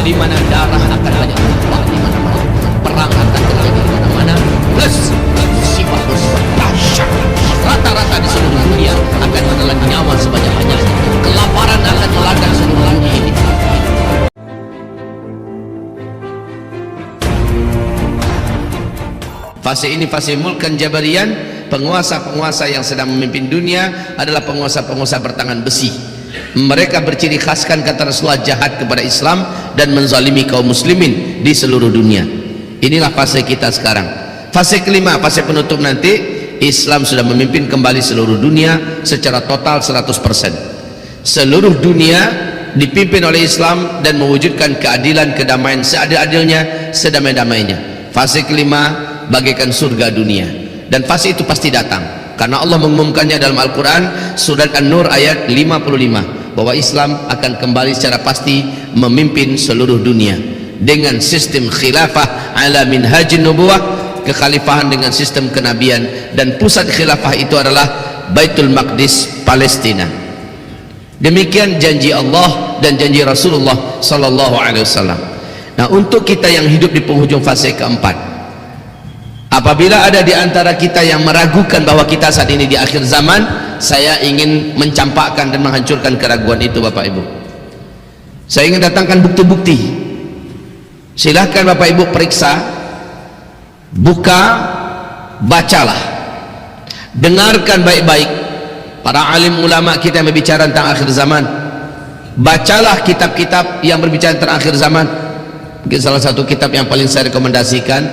di mana darah akan banyak tumpah di mana-mana, perang akan terjadi di mana-mana, plus musibah-musibah dahsyat rata-rata di seluruh dunia akan menelan nyawa sebanyak-banyaknya. Kelaparan akan melanda seluruh dunia ini. Fase ini fase mulkan jabarian. Penguasa-penguasa yang sedang memimpin dunia adalah penguasa-penguasa bertangan besi. Mereka berciri khaskan, kata Rasulullah, jahat kepada Islam dan menzalimi kaum muslimin di seluruh dunia. Inilah fase kita sekarang. Fase kelima, fase penutup nanti, Islam sudah memimpin kembali seluruh dunia secara total 100%. Seluruh dunia dipimpin oleh Islam dan mewujudkan keadilan, kedamaian seadil-adilnya, sedamai-damainya. Fase kelima bagaikan surga dunia, dan fase itu pasti datang karena Allah mengumumkannya dalam Al-Quran surat An-Nur ayat 55 bahwa Islam akan kembali secara pasti memimpin seluruh dunia dengan sistem khilafah ala minhajin nubuwah, kekhalifahan dengan sistem kenabian, dan pusat khilafah itu adalah Baitul Maqdis, Palestina. Demikian janji Allah dan janji Rasulullah sallallahu alaihi wasallam. Nah, untuk kita yang hidup di penghujung fase keempat, apabila ada di antara kita yang meragukan bahwa kita saat ini di akhir zaman, saya ingin mencampakkan dan menghancurkan keraguan itu, Bapak Ibu. Saya ingin datangkan bukti-bukti. Silahkan Bapak Ibu periksa, buka, bacalah, dengarkan baik-baik para alim ulama kita yang berbicara tentang akhir zaman. Bacalah kitab-kitab yang berbicara tentang akhir zaman. Mungkin salah satu kitab yang paling saya rekomendasikan,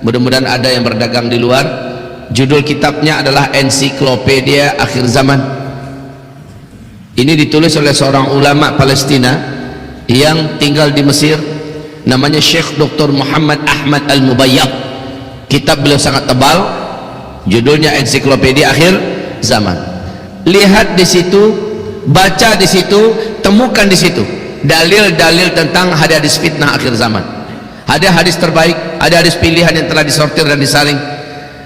mudah-mudahan ada yang berdagang di luar, judul kitabnya adalah Ensiklopedia Akhir Zaman. Ini ditulis oleh seorang ulama Palestina yang tinggal di Mesir, namanya Syekh Dr. Muhammad Ahmad Al-Mubayyad. Kitab beliau sangat tebal, judulnya Ensiklopedia Akhir Zaman. Lihat di situ, baca di situ, temukan di situ dalil-dalil tentang hadis fitnah akhir zaman. Ada hadis terbaik, ada hadis pilihan yang telah disortir dan disaring.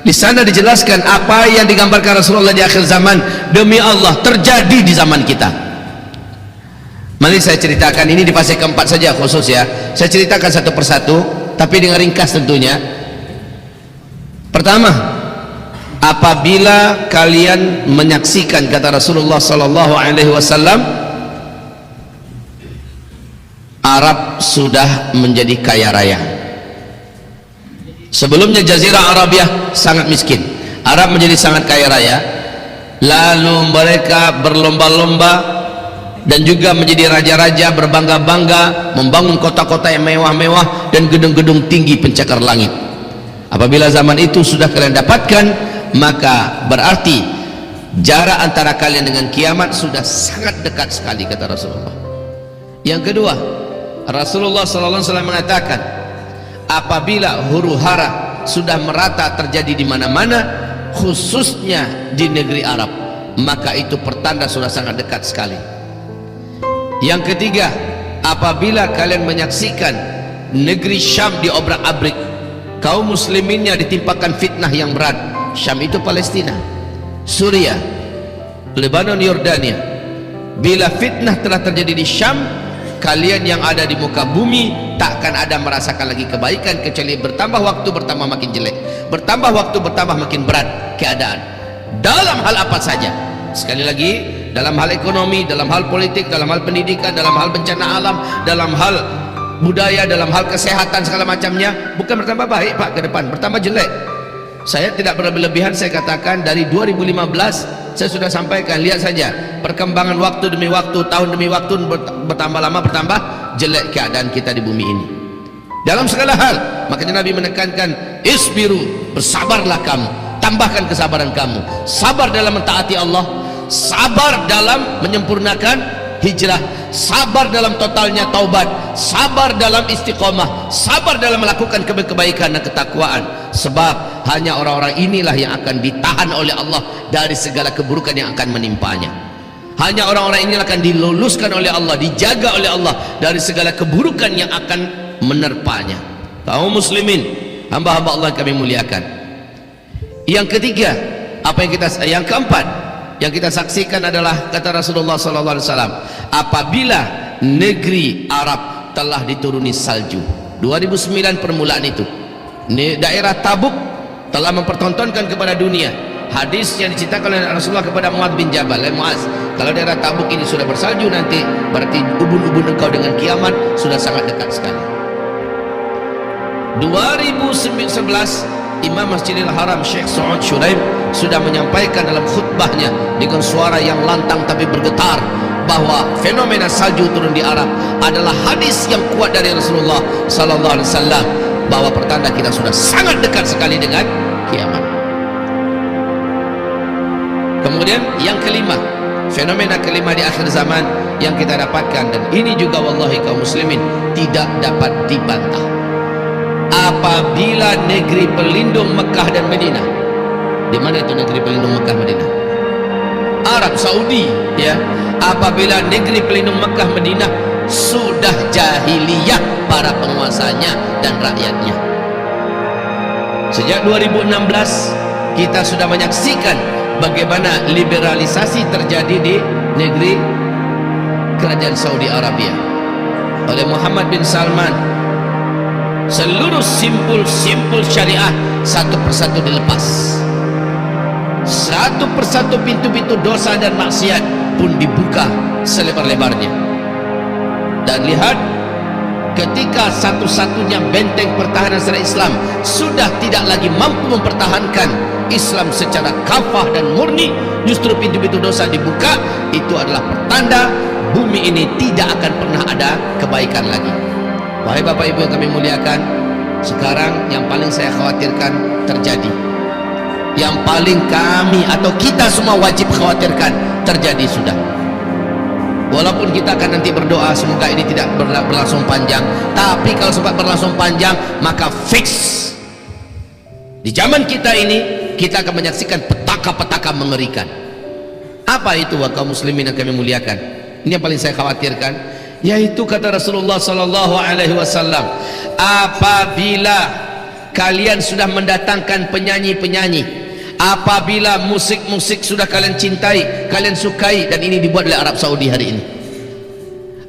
Di sana dijelaskan apa yang digambarkan Rasulullah di akhir zaman, demi Allah terjadi di zaman kita. Mari saya ceritakan ini di fase keempat saja khusus ya. Saya ceritakan satu persatu, tapi dengan ringkas tentunya. Pertama, apabila kalian menyaksikan, kata Rasulullah sallallahu alaihi wasallam, Arab sudah menjadi kaya raya. Sebelumnya Jazirah Arabiah sangat miskin, Arab menjadi sangat kaya raya. Lalu mereka berlomba-lomba dan juga menjadi raja-raja, berbangga-bangga, membangun kota-kota yang mewah-mewah dan gedung-gedung tinggi pencakar langit. Apabila zaman itu sudah kalian dapatkan, maka berarti jarak antara kalian dengan kiamat sudah sangat dekat sekali, kata Rasulullah. Yang kedua, Rasulullah sallallahu alaihi wasallam mengatakan, apabila huru-hara sudah merata terjadi di mana-mana, khususnya di negeri Arab, maka itu pertanda sudah sangat dekat sekali. Yang ketiga, apabila kalian menyaksikan negeri Syam diobrak-abrik, kaum musliminnya ditimpakan fitnah yang berat. Syam itu Palestina, Suriah, Lebanon, Yordania. Bila fitnah telah terjadi di Syam, kalian yang ada di muka bumi takkan ada merasakan lagi kebaikan, kecuali bertambah waktu bertambah makin jelek, bertambah waktu bertambah makin berat keadaan dalam hal apa saja. Sekali lagi, dalam hal ekonomi, dalam hal politik, dalam hal pendidikan, dalam hal bencana alam, dalam hal budaya, dalam hal kesehatan, segala macamnya bukan bertambah baik Pak ke depan, bertambah jelek. Saya tidak berlebihan, saya katakan dari 2015 saya sudah sampaikan, lihat saja perkembangan waktu demi waktu, tahun demi waktu, bertambah lama bertambah jelek keadaan kita di bumi ini dalam segala hal. Makanya Nabi menekankan, isbiru, bersabarlah kamu, tambahkan kesabaran kamu, sabar dalam mentaati Allah, sabar dalam menyempurnakan hijrah, sabar dalam totalnya taubat, sabar dalam istiqomah, sabar dalam melakukan kebaikan dan ketakwaan. Sebab hanya orang-orang inilah yang akan ditahan oleh Allah dari segala keburukan yang akan menimpanya. Hanya orang-orang inilah akan diluluskan oleh Allah, dijaga oleh Allah dari segala keburukan yang akan menerpanya. Kaum muslimin, hamba-hamba Allah yang kami muliakan. Yang ketiga, yang keempat yang kita saksikan adalah, kata Rasulullah SAW, apabila negeri Arab telah dituruni salju. 2009 permulaan itu. Daerah Tabuk telah mempertontonkan kepada dunia hadis yang diceritakan oleh Rasulullah kepada Muadz bin Jabal. Muadz, kalau daerah Tabuk ini sudah bersalju nanti berarti ubun-ubun engkau dengan kiamat sudah sangat dekat sekali. 2011 Imam Masjidil Haram Syekh Saud Shuraim sudah menyampaikan dalam khutbahnya dengan suara yang lantang tapi bergetar bahwa fenomena salju turun di Arab adalah hadis yang kuat dari Rasulullah sallallahu alaihi wasallam, bahwa pertanda kita sudah sangat dekat sekali dengan kiamat. Kemudian yang kelima, fenomena kelima di akhir zaman yang kita dapatkan, dan ini juga wallahi kaum muslimin tidak dapat dibantah. Apabila negeri pelindung Mekah dan Madinah, di mana itu negeri pelindung Mekah Madinah? Arab Saudi, ya. Apabila negeri pelindung Mekah Madinah sudah jahiliyah para penguasanya dan rakyatnya. Sejak 2016 kita sudah menyaksikan bagaimana liberalisasi terjadi di negeri kerajaan Saudi Arabia oleh Muhammad bin Salman. Seluruh simpul-simpul syariah satu persatu dilepas, satu persatu pintu-pintu dosa dan maksiat pun dibuka selebar-lebarnya. Dan lihat, ketika satu-satunya benteng pertahanan secara Islam sudah tidak lagi mampu mempertahankan Islam secara kafah dan murni, justru pintu-pintu dosa dibuka. Itu adalah pertanda bumi ini tidak akan pernah ada kebaikan lagi. Wahai Bapak Ibu yang kami muliakan, sekarang yang paling saya khawatirkan terjadi, yang paling kami atau kita semua wajib khawatirkan terjadi sudah. Walaupun kita akan nanti berdoa semoga ini tidak berlangsung panjang, tapi kalau sempat berlangsung panjang maka fix di zaman kita ini kita akan menyaksikan petaka-petaka mengerikan. Apa itu kaum muslimin yang kami muliakan? Ini yang paling saya khawatirkan, yaitu kata Rasulullah sallallahu alaihi wasallam, apabila kalian sudah mendatangkan penyanyi-penyanyi, apabila musik-musik sudah kalian cintai, kalian sukai, dan ini dibuat oleh Arab Saudi hari ini,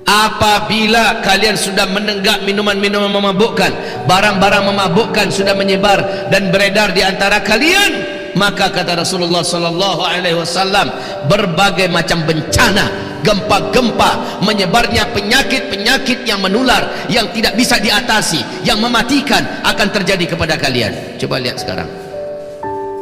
apabila kalian sudah menenggak minuman-minuman memabukkan, barang-barang memabukkan sudah menyebar dan beredar di antara kalian, maka kata Rasulullah sallallahu alaihi wasallam, berbagai macam bencana, gempa-gempa, menyebarnya penyakit-penyakit yang menular, yang tidak bisa diatasi, yang mematikan akan terjadi kepada kalian. Coba lihat sekarang.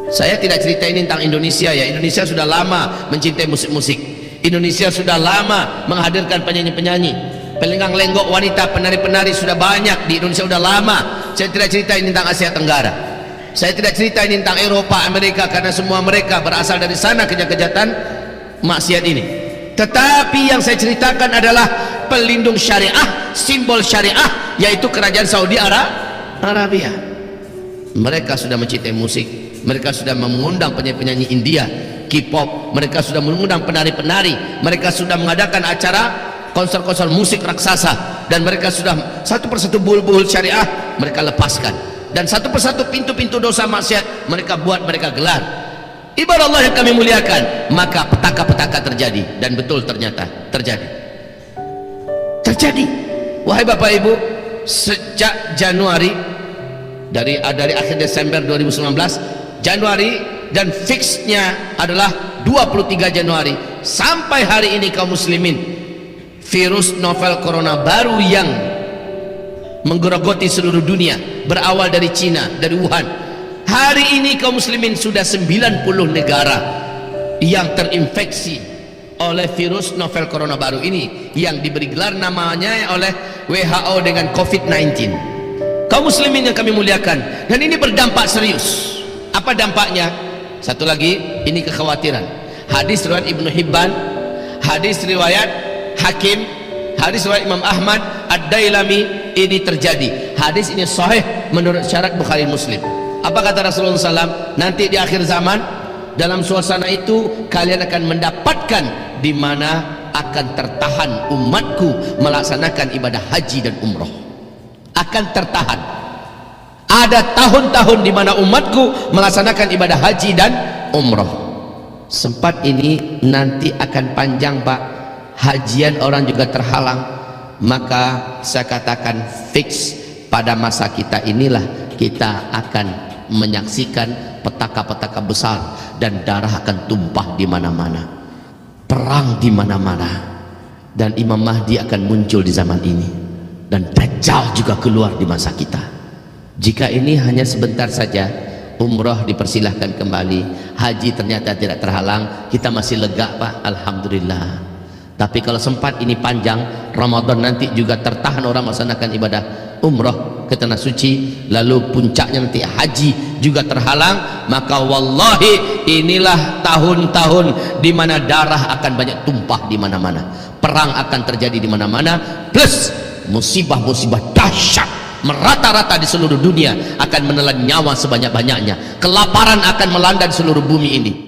Saya tidak cerita ini tentang Indonesia, ya. Indonesia sudah lama mencintai musik-musik. Indonesia sudah lama menghadirkan penyanyi-penyanyi, pelenggang lenggok wanita, penari-penari sudah banyak di Indonesia, sudah lama. Saya tidak cerita ini tentang Asia Tenggara, saya tidak cerita ini tentang Eropa, Amerika, karena semua mereka berasal dari sana kejahatan maksiat ini. Tetapi yang saya ceritakan adalah pelindung syariah, simbol syariah, yaitu kerajaan Saudi Arabia. Mereka sudah mencintai musik, mereka sudah mengundang penyanyi-penyanyi India, K-pop, mereka sudah mengundang penari-penari, mereka sudah mengadakan acara konser-konser musik raksasa, dan mereka sudah satu persatu buhul-buhul syariah mereka lepaskan, dan satu persatu pintu-pintu dosa maksiat mereka buat, mereka gelar. Ibarat Allah yang kami muliakan, maka petaka-petaka terjadi, dan betul ternyata terjadi. Wahai Bapak Ibu, sejak Januari, dari akhir Desember 2019, Januari, dan fixnya adalah 23 Januari sampai hari ini kaum muslimin, virus novel corona baru yang menggerogoti seluruh dunia berawal dari Cina, dari Wuhan. Hari ini kaum muslimin sudah 90 negara yang terinfeksi oleh virus novel corona baru ini, yang diberi gelar namanya oleh WHO dengan COVID-19. Kaum muslimin yang kami muliakan, dan ini berdampak serius. Apa dampaknya? Satu lagi, ini kekhawatiran. Hadis riwayat Ibnu Hibban, hadis riwayat Hakim, hadis riwayat Imam Ahmad, Ad-Dailami, ini terjadi. Hadis ini sahih menurut syarat Bukhari Muslim. Apa kata Rasulullah SAW? Nanti di akhir zaman, dalam suasana itu kalian akan mendapatkan di mana akan tertahan umatku melaksanakan ibadah haji dan umroh. Akan tertahan. Ada tahun-tahun di mana umatku melaksanakan ibadah haji dan umroh. Sempat ini nanti akan panjang, Pak. Hajian orang juga terhalang, maka saya katakan fix pada masa kita inilah kita akan menyaksikan petaka-petaka besar dan darah akan tumpah di mana-mana, perang di mana-mana, dan Imam Mahdi akan muncul di zaman ini, dan Dajjal juga keluar di masa kita. Jika ini hanya sebentar saja, umrah dipersilahkan kembali, haji ternyata tidak terhalang, kita masih lega Pak, alhamdulillah. Tapi kalau sempat ini panjang, Ramadan nanti juga tertahan orang melaksanakan ibadah umrah ke tanah suci, lalu puncaknya nanti haji juga terhalang, maka wallahi inilah tahun-tahun di mana darah akan banyak tumpah di mana-mana, perang akan terjadi di mana-mana, plus musibah-musibah dahsyat merata-rata di seluruh dunia akan menelan nyawa sebanyak-banyaknya, kelaparan akan melanda di seluruh bumi ini.